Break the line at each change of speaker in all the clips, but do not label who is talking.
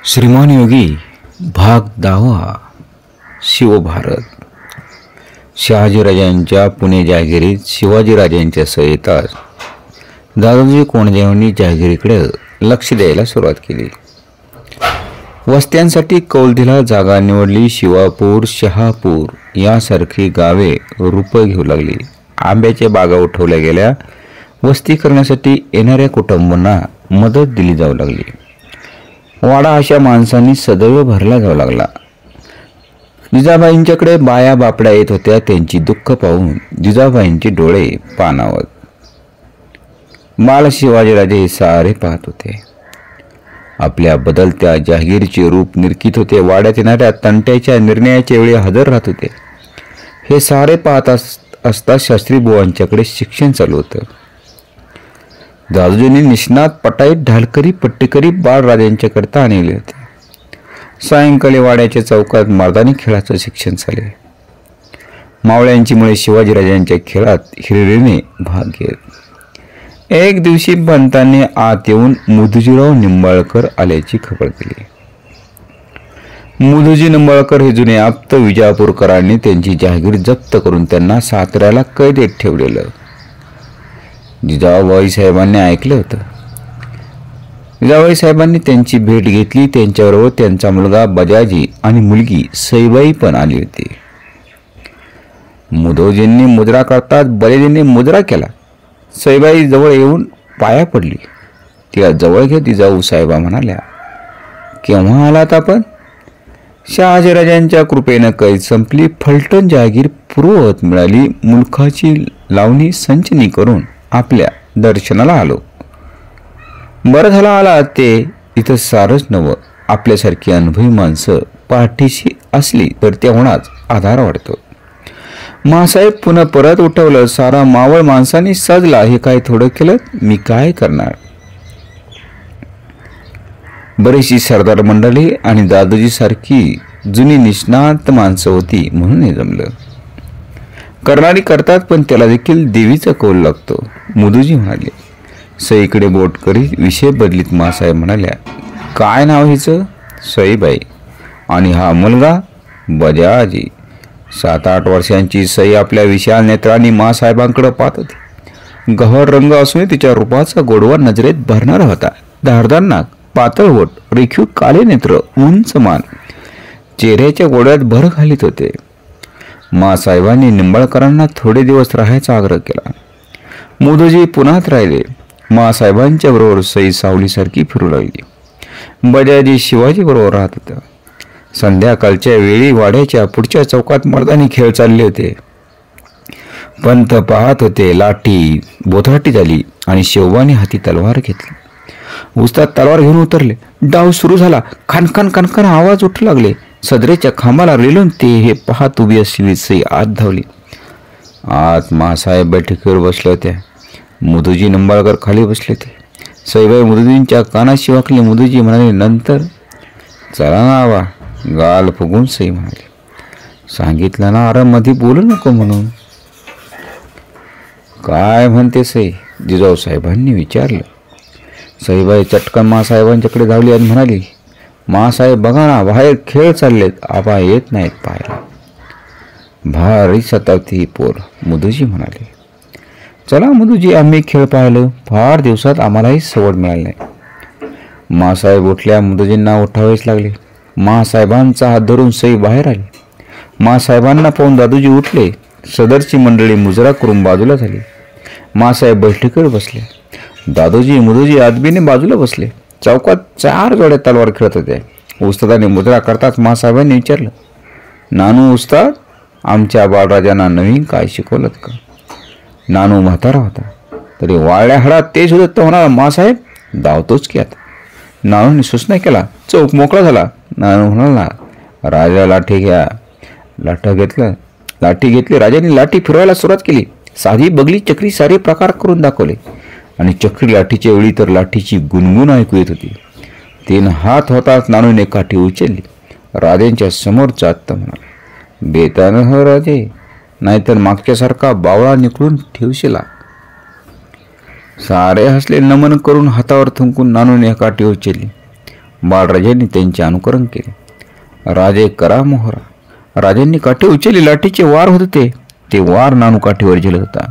श्रीमान योगी भाग 10 शिवभारत. शहाजीराजांच्या पुणे जहागिरीत शिवाजीराजांच्या सयेताच दादोजी कोंडदेवांनी जहागिरीकडे लक्ष द्यायला सुरुवात केली. वस्त्यांसाठी कौल दिला जागा निवडली. शिवापूर, शहापूर यासारखी गावे रूप घेऊ लागली. आंब्याच्या बागा उठवल्या गेल्या. वस्ती करण्यासाठी येणाऱ्या कुटुंबांना मदत दिली जाऊ लागली. वाडा अशा माणसांनी सदैव भरला जाऊ लागला. जिजाबाईंच्याकडे बाया बापड्या येत होत्या. त्यांची दुःख पाहून जिजाबाईंचे डोळे पाणावत. बाळ शिवाजीराजे सारे पाहत होते. आपल्या बदलत्या जहागीरचे रूप निरखित होते. वाड्यात येणाऱ्या तंट्याच्या निर्णयाच्या वेळी हजर राहत होते. हे सारे पाहत असता शास्त्री बुवांच्याकडे शिक्षण चालू होतं. दादोजींनी निष्णात पटाईत ढालकरी पट्टेकरी बाळराजांच्याकरता आणले होते. सायंकाळी वाड्याच्या चौकात मर्दानी खेळाचं शिक्षण झाले. मावळ्यांची मुळे शिवाजीराजांच्या खेळात हिरिरीने भाग घेत. एक दिवशी पंतांनी आत येऊन मुधोजीराव निंबाळकर आल्याची खबर दिली. मुधोजी निंबाळकर हे जुने आप्त विजापूरकरांनी त्यांची जहागीर जप्त करून त्यांना साताऱ्याला कैदेत ठेवलेलं. जिजाबाई साहेबांनी ऐकलं होतं. जिजाबाई साहेबांनी त्यांची भेट घेतली. त्यांच्याबरोबर त्यांचा मुलगा बजाजी आणि मुलगी सईबाई पण आली होती. मुधोजींनी मुजरा करतात बजाजींनी मुजरा केला. सईबाई जवळ येऊन पाया पडली. तिला जवळ घेत जिजाऊ साहेबा म्हणाल्या, केव्हा आलात आपण? शहाजीराजांच्या कृपेनं कैद संपली. फलटण जहागीर पूर्ववत मिळाली. मुलखाची लावणी संचनी करून आपल्या दर्शनाला आलो. बरं झालं आला. ते इथं सारच नवं. आपल्यासारखी अनुभवी माणसं पाठीशी असली तर तेवढाच आधार वाटतो. मासाहेब पुन्हा परत उठवलं. सारा मावळ माणसांनी सजला. हे काय थोडं केलं? मी काय करणार? बरीचशी सरदार मंडळी आणि दादोजी सारखी जुनी निष्णात माणसं होती म्हणून हे जमलं. करणारी करतात पण त्याला देखील देवीचा कौल लागतो. मुधोजी म्हणाले. सईकडे बोट करीत विषय बदलीत मासाहेब म्हणाल्या, काय नाव हिचं? सईबाई. आणि हा मुलगा? बजाजी. 7-8 वर्षांची सई आपल्या विशाल नेत्रांनी मासाहेबांकडे पाहत होती. गव्हाळ रंग असून तिच्या रूपाचा गोडवा नजरेत भरणारा होता. धारदार नाक, पातळ ओठ, रेखीव काळे नेत्र, उंच मान चेहऱ्याच्या गोड्यात भर घालीत होते. मासाहेबांनी निंबाळकरांना थोडे दिवस राहायचा आग्रह केला. मुधोजी पुण्यात राहिले. मासाहेबांच्या बरोबर सई सावलीसारखी फिरू लागली. बजाजी शिवाजी बरोबर राहत होता. संध्याकाळच्या वेळी वाड्याच्या पुढच्या चौकात मर्दानी खेळ चालले होते. पंत पाहत होते. लाठी बोथाटी झाली आणि शिवबाने हाती तलवार घेतली. उस्ताद तलवार घेऊन उतरले. डाव सुरू झाला. खनखन खनखन आवाज उठू लागले. सदरेच्या खांबाला रेलून ते हे पाहत उभी असलेली सई आत धावली. आत मासाहेब बैठकीवर बसले होते. मुधोजी निंबाळकर खाली बसले होते. सईबाई मुधोजींच्या कानाशी वाकले. मुधोजी म्हणाले, नंतर चला ना आवा. गाल फुगून सई म्हणाले, सांगितलं ना आराममध्ये बोलू नको म्हणून. काय म्हणते सई? जिजाऊ साहेबांनी विचारलं. सईबाई चटकन मासाहेबांच्याकडे धावली आणि म्हणाली, मासाहेब बघा ना, बाहेर खेळ चाललेत. आबा येत नाहीत पाहायला. भारी सतावती ही पोर. मुधोजी म्हणाले. चला मुधोजी, आम्ही खेळ पाहिलं. फार दिवसात आम्हालाही सवड मिळाली नाही. मासाहेब उठल्या. मुधोजींना उठावेच लागले. मासाहेबांचा हात धरून सई बाहेर आली. मासाहेबांना पाहून दादोजी उठले. सदरची मंडळी मुजरा करून बाजूला झाली. मासाहेब बैठकीवर बसले. दादोजी मुधोजी आदबीने बाजूला बसले. चौकात 4 जोड्या तलवार खेळत होत्या. उस्तादाने मुजरा करताच मासाहेबांनी विचारलं, नानू उस्ताद, आमच्या बाळराजांना नवीन काय शिकवलं का? नानू म्हातारा होता तरी वाळल्या हाडात ते सुद्धा तो म्हणाला, मासाहेब धावतोच की आता. नानूने सूचना केला. चौक मोकळा झाला. नानू म्हणाला, राजा लाठी घ्या. लाठी घेतली. राजाने लाठी फिरवायला सुरुवात केली. साधी बगली चक्री सारे प्रकार करून दाखवले आणि चक्री लाठीच्या वेळी तर लाठीची गुणगुण ऐकू येत होती. 3 हात होताच नानूने काठी उचलली. राजांच्या समोर जात म्हणाला, बेतानं हो राजे, नाहीतर मागच्यासारखा बावळा निकळून ठेवशिला. सारे हसले. नमन करून हातावर थुंकून नानूने काठी उचलली. बाळराजांनी त्यांचे अनुकरण केले. राजे करा मोहरा. राजांनी काठी उचलली. लाठीचे वार होत होते. ते वार नानू काठीवर झेलत होता.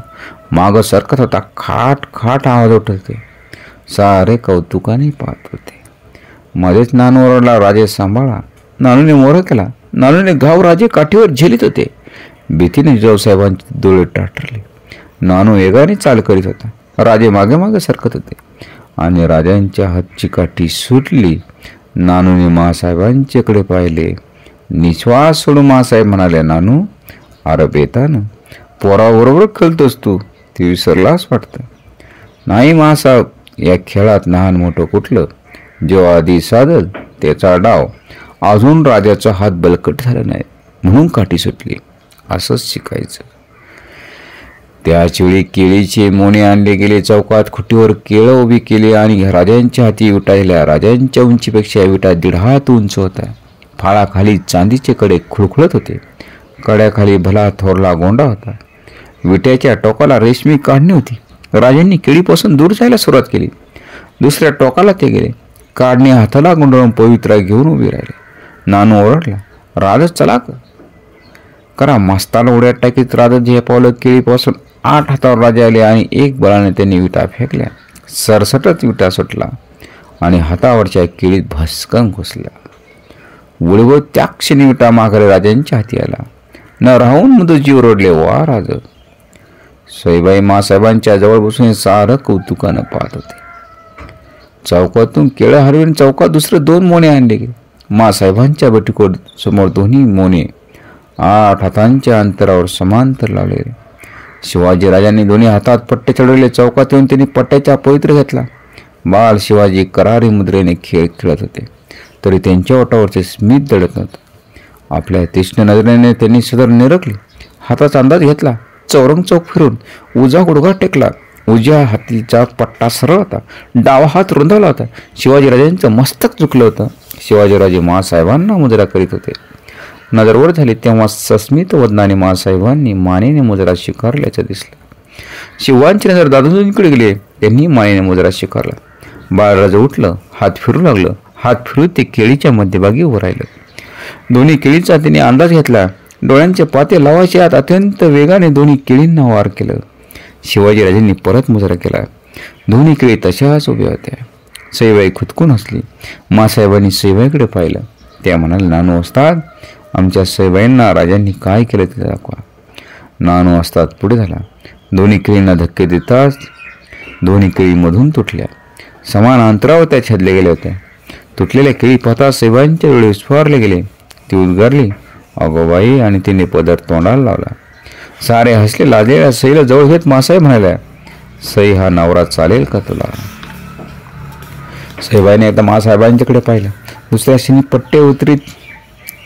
माग सरकत होता. खाट खाट आवाज उठत होते. सारे कौतुकाने पाहत होते. मध्येच नानू ओरडला, राजे सांभाळा. नानूने मोहरा केला. नानूने घाव राजे काठीवर झेलीत होते. भीतीने जिजाऊसाहेबांचे डोळे टाटरले. नानू वेगाने चाल करीत होता. राजे मागे मागे सरकत होते आणि राजांच्या हातची काठी सुटली. नानूने मासाहेबांच्याकडे पाहिले. निश्वास सोडून मासाहेब म्हणाले, नानू, अरे बेतान, पोराबरोबर खेळतोस तू, ते विसरलास वाटतं. नाही मासाहेब, या खेळात लहान मोठं कुठलं, जेव्हा आधी साधल त्याचा डाव. अजून राजाचा हात बलकट झाला नाही म्हणून काठी सुटली, असंच शिकायचं. त्याच वेळी केळीचे मोने आणले गेले. चौकात खुटीवर केळं उभी केली आणि राजांच्या हाती विटा दिल्या. राजांच्या उंचीपेक्षा विटा 1.5 हात उंच होता. फाळाखाली चांदीचे कडे खुळखुळत होते. कड्याखाली भला थोरला गोंडा होता. विट्याच्या टोकाला रेशमी काढणी होती. राजांनी केळीपासून दूर जायला सुरुवात केली. दुसऱ्या टोकाला ते गेले. काढणी हाताला गुंडळून पवित्रा घेऊन उभी राहिले. नानू ओरडला, राजच चला करा. मस्ताला उड्यात टाकीत राजच झेपावलं. केळीपासून 8 हातावर राजे आले आणि एक बळाने त्यांनी विटा फेकल्या. सरसटच विटा सुटला आणि हातावरच्या केळीत भस्कन घुसला. उडवत त्या क्षणी विटा माघारी राजांच्या हाती आला. न राहून मुदजी ओरडले, वा राज. सईबाई मासाहेबांच्या जवळ बसून सारं कौतुकानं पाहत होते. चौकातून केळं हरवून चौकात दुसरे 2 मोने आणले गेले. मासाहेबांच्या बटीकोट समोर दोन्ही मोने 8 हातांच्या अंतरावर समांतर लावले. शिवाजी राजांनी दोन्ही हातात पट्टे चढवले. चौकात येऊन त्यांनी पट्ट्याचा पवित्र घेतला. बाळ शिवाजी करारी मुद्रेने खेळ खेळत होते, तरी त्यांच्या ओठावरचे स्मित दडत नव्हतं. आपल्या तीक्ष्ण नजरेने त्यांनी सदर निरखले. हाताचा अंदाज घेतला. चौरंग चौक फिरून उजवा गुडघा टेकला. उजव्या हातीचा पट्टा सरळ होता. डावा हात रुंदावला होता. शिवाजीराजांचं मस्तक झुकलं होतं. शिवाजीराजे मासाहेबांना मुजरा करीत होते. नजरवर झाली तेव्हा सस्मित वदनाने मासाहेबांनी मानेने मुजरा स्वीकारल्याचं दिसलं. शिवांची नजर दादाजींकडे गेली. त्यांनी मानेने मुजरा स्वीकारला. बाळराज उठलं. हात फिरू लागलं. हात फिरून ते केळीच्या मध्यभागी उभं राहिलं. दोन्ही केळीचा त्याने अंदाज घेतला. डोळ्यांचे पाते लावायचे आत अत्यंत वेगाने दोन्ही केळींना वार केलं. शिवाजीराजांनी परत मुजरा केला. दोन्ही केळी तशाच उभ्या होत्या. सईबाई खुदकून हसली. मासाहेबांनी सईबाईकडे पाहिलं. त्या म्हणाले, नानू असतात, आमच्या सईबाईंना राजांनी काय केलं ते दाखवा. नानू असतात पुढे झाला. दोन्ही केळींना धक्के देताच दोन्ही केळी मधून तुटल्या. समान अंतरावर त्या छेदले गेल्या होत्या. तुटलेल्या केळी पाहता सईबाईंच्या डोळे विस्फारले गेले. ती उद्गारली, अगोबाई, आणि तिने पदर तोंडाला लावला. सारे हसले. लाजलेल्या सईला जवळ घेत मासाहेब म्हणाल्या, सई, हा नवरा चालेल का तुला? सईबाईने एकदा मासाहेबांच्याकडे पाहिलं. दुसऱ्या क्षणी पट्टे उतरीत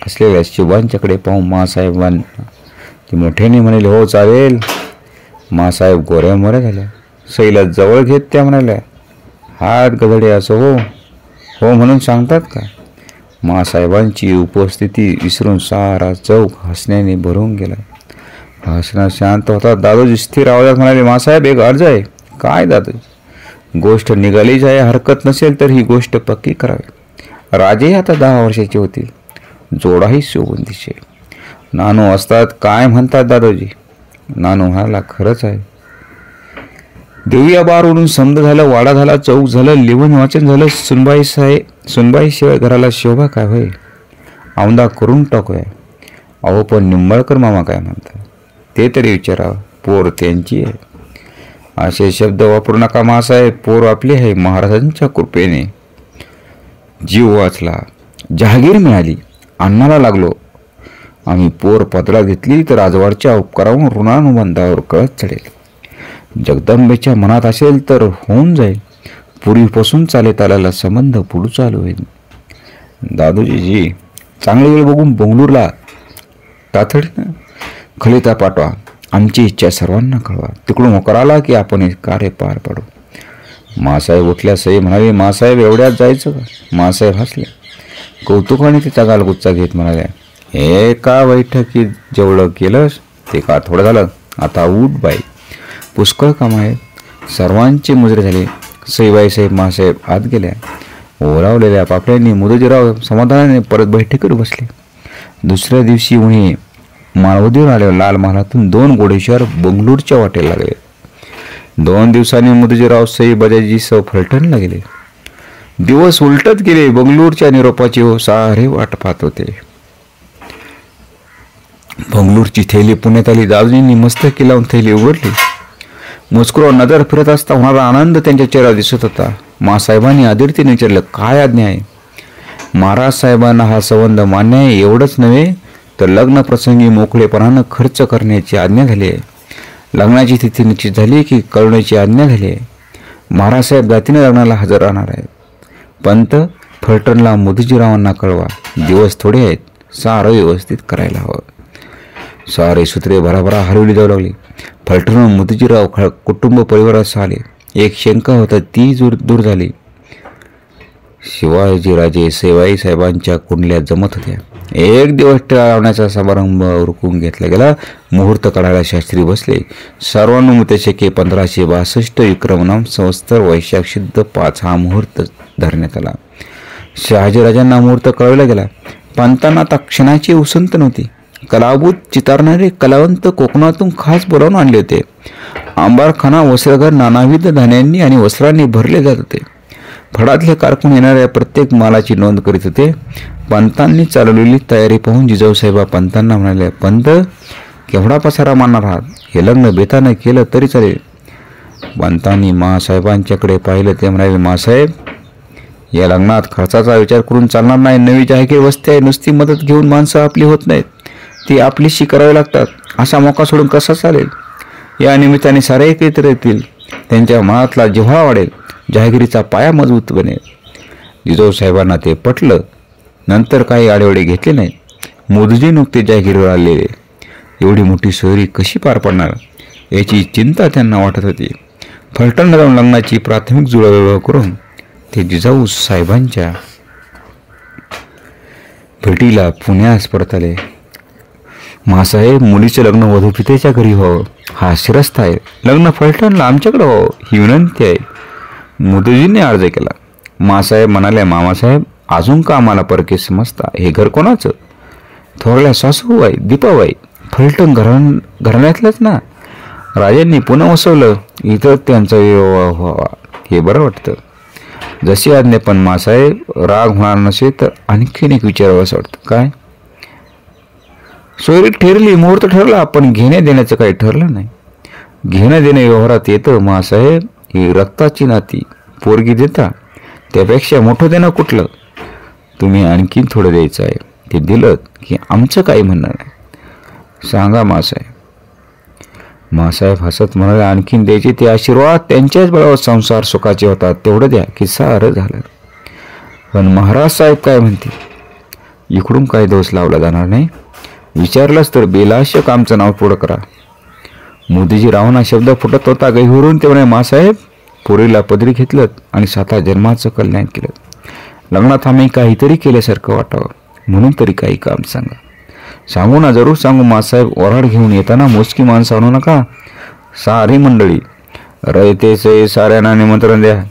असलेल्या शिवांच्याकडे पाहून मासाहेबांना ती मोठ्याने म्हणाले, हो चालेल. मासाहेब गोऱ्या मोऱ्या झाल्या. सईला जवळ घेत त्या म्हणाल्या, हात गधडे असो हो हो म्हणून सांगतात का? मासाहेबांची उपस्थिती विसरून सारा चौक हसण्याने भरून गेला. हसणं शांत होता. दादोजी स्थिर आवाजात म्हणाले, मासाहेब, एक अर्ज आहे. काय दादोजी? गोष्ट निघालीच आहे. हरकत नसेल तर ही गोष्ट पक्की करावी. राजेही आता 10 वर्षाचे होतील. जोडाही शोभून दिसेल. नानू असतात. काय म्हणतात दादोजी? नानू म्हणाला, खरंच आहे. देऊया बार उडून समज झालं. वाडा झाला. चौक झालं. लिहून वाचन झालं. सुनबाई शिवाय घराला शोभा काय होय? औंदा करून टाकूया. अहो पण निंबाळकर मामा काय म्हणतात ते तरी विचारा. पोर त्यांची आहे. असे शब्द वापरू नका मासाहेब. पोर आपली आहे. महाराजांच्या कृपेने जीव वाचला. जहागीर मिळाली. अन्नाला लागलो. आम्ही पोर पदरा घेतली तर राजवाडच्या उपकारावर ऋणानुबंधावर कळत चढेल. जगदंबेच्या मनात असेल तर होऊन जाईल. पूर्वीपासून चालत आलेला संबंध पुढे चालू होईल. दादोजी, चांगली वेळ बघून बंगळूरला तातडीनं खलिता पाठवा. आमची इच्छा सर्वांना कळवा. तिकडून होकार आला की आपण हे कार्य पार पाडू. मासाहेब उठल्या. सई म्हणाले, मासाहेब, एवढ्यात जायचं का? मासाहेब हसले. कौतुकाने तिचा गालगुच्चा घेत म्हणाल्या, एका बैठकीत जेवढं केलंस ते का थोडं झालं? आता उठ बाई, पुष्कळ काम आहे. सर्वांचे मुजरे झाले. सईबाई साहेब मासाहेब आत गेल्या. ओरावलेल्या पापड्यांनी मुदजीराव समाधानाने परत बैठकीवर बसले. दुसऱ्या दिवशी उन्हे माळवदीवर आल्यावर लाल महालातून 2 घोडेस्वार बंगळूरच्या वाटेला लागले. 2 दिवसांनी मुदजीराव सई बजाजी सौ फलटणला गेले. दिवस उलटत गेले. बंगळूरच्या निरोपाची सारे वाट पाहत होते. बंगळूरची थैली पुण्यात आली. दादूजींनी मस्तकी लावून थैली उघडली. मुस्कुरावर नजर फिरत असता होणारा आनंद त्यांच्या चेहऱ्यावर दिसत होता. मासाहेबांनी आदिरतीने विचारलं, काय आज्ञा आहे? महाराज साहेबांना हा संबंध मान्य आहे. एवढंच नव्हे तर लग्न प्रसंगी मोकळेपणानं खर्च करण्याची आज्ञा झाली आहे. लग्नाची तिथी निश्चित झाली की कळवण्याची आज्ञा झाली आहे. महाराज साहेब जातीने लग्नाला हजर राहणार आहेत. पंत फलटणला मुदजीरावांना कळवा. दिवस थोडे आहेत. सारं व्यवस्थित करायला हवं. सारे सूत्रे भराभरा हरवली जाऊ लागली. फलटणहून मुदजीराव कुटुंब परिवारासह आले. एक शंका होता ती दूर झाली. शिवाजीराजे सेवाई साहेबांच्या कुंडल्या जमत होत्या. एक दिवस टिळा लावण्याचा समारंभ उरकून घेतला गेला. मुहूर्त काढायला शास्त्री बसले. सर्वानुमते शके 1562 विक्रमनाम संवत्सर वैशाख शुद्ध 5 हा मुहूर्त धरण्यात आला. शहाजीराजांना मुहूर्त कळवला गेला. पंतांना आता क्षणाची उसंत नव्हती. कलाभूत चितारणारे कलावंत कोकणातून खास बोलावून आणले होते. अंबारखाना वस्त्रघर नानाविध धान्यांनी आणि वस्त्रांनी भरले जात होते. फडातले कारकून येणाऱ्या प्रत्येक मालाची नोंद करीत होते. पंतांनी चालवलेली तयारी पाहून जिजाऊसाहेबा पंतांना म्हणाले, पंत केवढा पसारा मानणार आहात? हे लग्न बेताने केलं तरी चालेल. पंतांनी मासाहेबांच्याकडे पाहिलं. ते म्हणाले, मासाहेब या लग्नात खर्चाचा विचार करून चालणार नाही. नवी जाहीर वस्ती आहे. नुसती मदत घेऊन माणसं आपली होत नाहीत. ती आपलीशी करावी लागतात. असा मोका सोडून कसा चालेल? या निमित्ताने सारे एकत्र येतील. त्यांच्या मनातला जिव्हाळा वाढेल. जहागिरीचा पाया मजबूत बनेल. जिजाऊसाहेबांना ते पटलं. नंतर काही आडेवडे घेतले नाही. मोदीजी नुकते जहागिरीवर आलेले. एवढी मोठी सोयरी कशी पार पडणार याची चिंता त्यांना वाटत होती. फलटणला जाऊन लग्नाची प्राथमिक जुळवाजुळव करून ते जिजाऊसाहेबांच्या भेटीला पुण्यास परत आले. मासाहेब मुलीचे लग्न वधूपितेच्या घरी व्हावं हा शिरस्थ आहे. लग्न फलटणला आमच्याकडे व्हावं ही विनंती आहे. मोदीजींनी अर्ज केला. मासाहेब म्हणाले, मामासाहेब अजून का आम्हाला परके समजता? हे घर कोणाचं? थोरल्या सासूबाई दीपाबाई फलटण घराण्यातलंच ना. राजांनी पुन्हा वसवलं. इथं त्यांचा विवाह व्हावा हे बरं वाटतं. जशी आज्ञा. पण मासाहेब राग होणार नसेल तर आणखीन एक विचारावं असं वाटतं. काय? सोयरी ठरली, मुहूर्त ठरला, पण घेण्या देण्याचं काही ठरलं नाही. घेणं देणं व्यवहारात येतं मासाहेब. ही रक्ताची नाती. पोरगी देता त्यापेक्षा मोठं देणं कुठलं? तुम्ही आणखीन थोडं द्यायचं आहे. ते दिलं की आमचं काही म्हणणं नाही. सांगा मासाहेब. मासाहेब हसत म्हणाले, आणखीन द्यायचे ते आशीर्वाद त्यांच्याच बळावर संसार सुखाचे होतात. तेवढं द्या की सारं झालं. पण महाराज साहेब काय म्हणते? इकडून काही दोष लावला जाणार नाही. विचारलंच तर बेलाशक आमचं नाव पुढं करा. मोदीजीरावांना शब्द फुटत होता. गैहुरून ते म्हणे, मासाहेब पोरीला पदरी घेतलं आणि 7 जन्माचं कल्याण केलं. लग्नात आम्ही काहीतरी केल्यासारखं वाटावं म्हणून तरी काही काम सांगा. सांगू ना? जरूर सांगू मासाहेब. ओराड घेऊन येताना मोजकी माणसं आणू नका. सारी मंडळी रयतेचे साऱ्यांना निमंत्रण द्या.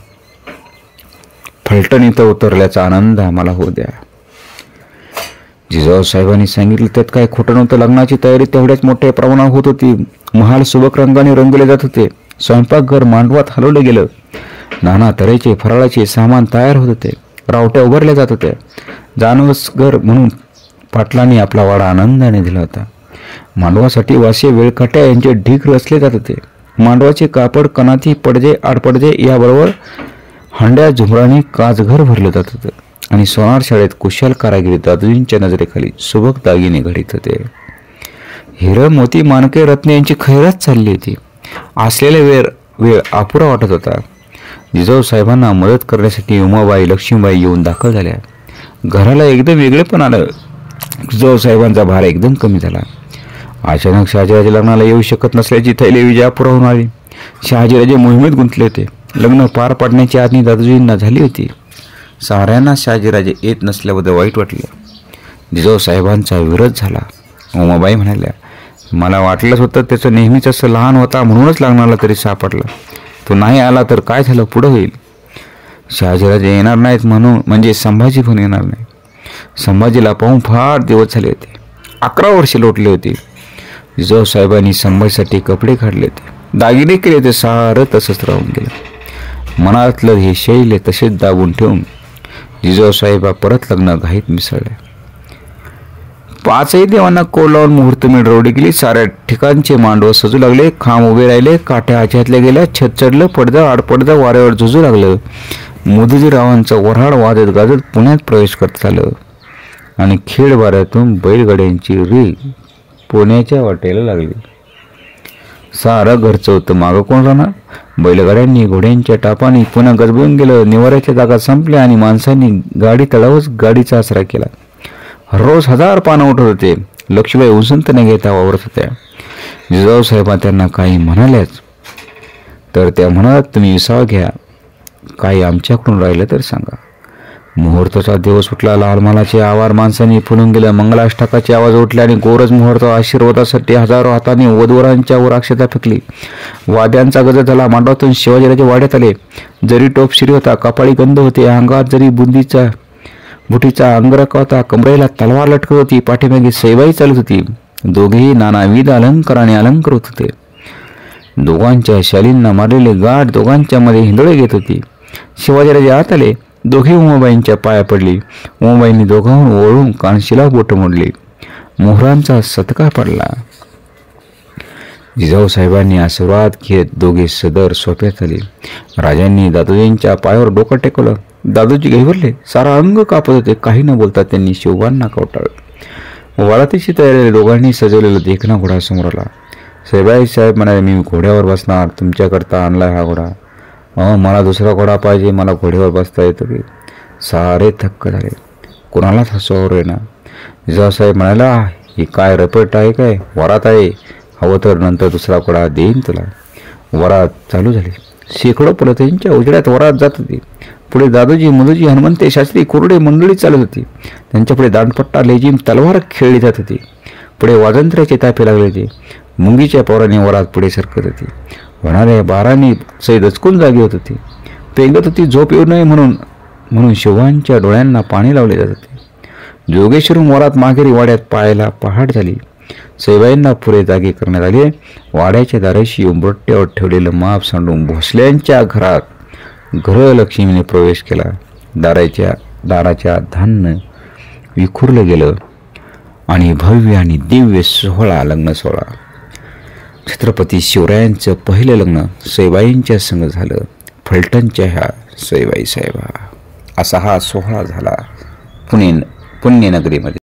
फलटण इथं उतरल्याचा आनंद आम्हाला होऊ द्या. जिजाऊसाहेबांनी सांगितलं त्यात काय खोटं नव्हतं. लग्नाची तयारी तेवढ्याच मोठ्या प्रमाणात होत होती. महाल सुबक रंगाने रंगवले जात होते. स्वयंपाकघर मांडवात हलवलं गेलं. नाना तऱ्हेचे फराळाचे सामान तयार होत होते. रावट्या उभारल्या जात होत्या. जानवसघर म्हणून पाटलांनी आपला वाडा आनंदाने दिला होता. मांडवासाठी वासे वेळकाट्या यांचे ढीग रचले जात होते. मांडवाचे कापड, कनाती, पडदे, आडपडदे याबरोबर हांड्या झुमराने काचघर भरलं जात होतं. आणि सोनार शाळेत कुशल कारागिरी दादूजींच्या नजरेखाली सुबक दागिने घडीत होते. हिरं, मोती, माणके, रत्ने यांची खैरात चालली होती. असलेला वेळ अपुरा वाटत होता. जिजाऊसाहेबांना मदत करण्यासाठी उमाबाई, लक्ष्मीबाई येऊन दाखल झाल्या. घराला एकदम वेगळे पण आलं. जिजाऊसाहेबांचा भार एकदम कमी झाला. अचानक शहाजीराजे लग्नाला येऊ शकत नसल्याची थैली विजापुराहून आली. शहाजीराजे मोहिमेत गुंतले होते. लग्न पार पाडण्याची आज्ञा दादूजींना झाली होती. साऱ्यांना शहाजीराजे येत नसल्याबद्दल वाईट वाटलं. जिजाऊसाहेबांचा विरोध झाला. उमाबाई म्हणाल्या, मला वाटलंच होतं त्याचं नेहमीच असं लहान होता म्हणूनच लग्नाला तरी सापडला. तो नाही आला तर काय झालं? पुढं होईल. शहाजीराजे येणार नाहीत म्हणून म्हणजे संभाजी पण येणार नाही. संभाजीला पाहून फार दिवस झाले होते. 11 वर्षे लोटले होते. जिजाऊसाहेबांनी संभाजीसाठी कपडे काढले होते, दागिने केले होते. सारं तसंच राहून गेलं. मनातलं हे शैल्य तसेच दाबून ठेवून जिजाऊसाहेबा परत लग्न घाईत मिसळले. 5ही देवांना कोल लावून मुहूर्त मिळवली गेली. साऱ्या ठिकाणचे मांडव सजू लागले, खांब उभे राहिले, काठ्या आच्यातल्या गेल्या, छत चढलं, पडदा आडपडदा वाऱ्यावर झुजू लागलं. मुदजीरावांचं वऱ्हाड वाजत गाजत पुण्यात प्रवेश करत आलं आणि खेड वाऱ्यातून बैलगाड्यांची री पुण्याच्या वाटेला लागली. सारं घरचं होतं, मागं कोण राहणार? बैलगाड्यांनी घोड्यांच्या टापाने पुन्हा गजबजून गेलं. निवाऱ्याच्या जागा संपल्या आणि माणसांनी गाडी तळावच गाडीचा आसरा केला. रोज 1000 पानं उठत होते. लक्ष्मीबाई उसंत न घेता वावरत होत्या. जिजाऊसाहेबा त्यांना काही म्हणाल्याच तर त्या म्हणालात, तुम्ही विसावा घ्या, काही आमच्याकडून राहिलं तर सांगा. मुहूर्ताचा दिवस उठला. लालमालाचे आवार माणसांनी फुलून गेलं. मंगलाष्टकाचे आवाज उठले आणि गोरज मुहूर्त आशीर्वादासाठी हजारो हातांनी वधूवरांच्या वर अक्षता फेकली. वाद्यांचा गजर झाला. मांडवातून शिवाजीराजे वाड्यात आले. जरी टोप शिरी होता, कपाळी गंध होते, अंगात जरी बुटीचा अंगरखा होता, कमरेला तलवार लटकत होती. पाठीमागे सैबाई चालत होती. दोघेही नानाविध अलंकाराने अलंकृत होते. दोघांच्या शालींना मारलेले गाठ दोघांच्या मध्ये हिंदोळे घेत होती. शिवाजीराजे आत आले. दोघे उमाबाईंच्या पाया पडली. उमाबाईंनी दोघांहून ओळून कानशिला बोट मोडली. मोहरांचा सत्कार पडला. जिजाऊसाहेबांनी आशीर्वाद घेत दोघे सदर सोप्यात आले. राजांनी दादोजींच्या पायावर डोकं टेकवलं. दादोजी घाबरले. सारा अंग कापत होते. काही न बोलता त्यांनी शिवबांना कवटाळलं. वाळातीची तयारी दोघांनी सजवलेला देखणा घोडा समोर आला. सैबाई साहेब म्हणाले, मी घोड्यावर बसणार, तुमच्याकरता आणलाय हा घोडा. मला दुसरा घोडा पाहिजे, मला घोड्यावर बसता येतं की? सारे थक्क झाले. कोणालाच हसवावर येणार. जिजाऊसाहेब म्हणाला, ही काय रपट आहे काय? वरात आहे, हवं तर नंतर दुसरा घोडा देईन तुला. वरात चालू झाली. शेकडो पलतींच्या उजेडात वरात जात होती. पुढे दादोजी, मुदोजी, हनुमंते, शास्त्री, कुरडे मंडळी चालत होती. त्यांच्यापुढे दांडपट्टा, लेझीम, तलवार खेळली जात होती. पुढे वाजंत्र्याचे ताफे लागले होते. मुंगीच्या पोराने वरात पुढे सरकत होती. होणाऱ्या बारांनी सई दचकून जागी होत होती. पेंगत होती. झोप येऊ नये म्हणून शिवांच्या डोळ्यांना पाणी लावले जात होते. जोगेश्वरून वरात माघेरी वाड्यात पाहायला पहाट झाली. सईबाईंना पुढे जागे करण्यात आले. वाड्याच्या दाराशी उंबरट्यावर ठेवलेलं माप सांडून भोसल्यांच्या घरात गृहलक्ष्मीने प्रवेश केला. दाराच्या धान्य विखुरलं गेलं आणि भव्य आणि दिव्य सोहळा, लग्न सोहळा. छत्रपती शिवरायांचं पहिलं लग्न सईबाईंच्या संग झालं. फलटणच्या ह्या सईबाई साहेबा. असा हा सोहळा झाला पुण्यनगरीमध्ये.